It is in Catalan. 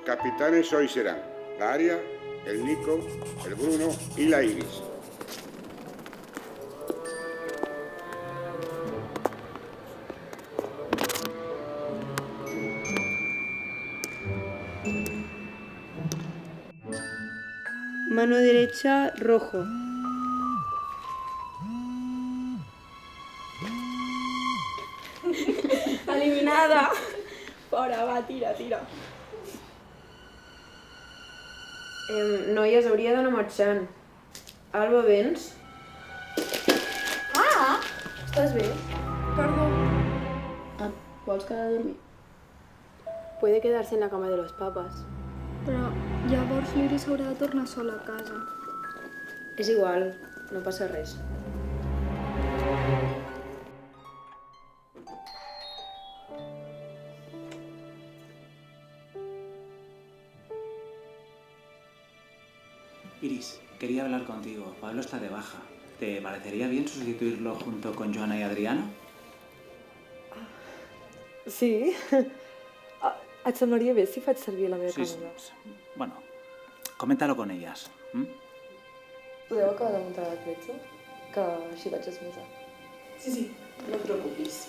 Los capitanes hoy serán la Aria, el Nico, el Bruno y la Iris. Mano derecha, rojo. Eliminada! Fora, va, tira. Noies, hauria d'anar marxant. Alba, vens? Estàs bé? Perdó. Vols quedar a dormir? Puede quedarse en la cama de los papas. Però llavors l'Iris haurà de tornar sola a casa. És igual, no passa res. Iris, quería hablar contigo. Pablo está de baja. ¿Te parecería bien sustituirlo junto con Joana y Adriano? Sí. Et semblaria bé si faig servir la meva càmera? Bueno, coméntalo con ellas. Podeu acabar de muntar la cretxa? Que així vaig esmorzar. Sí, no et preocupis.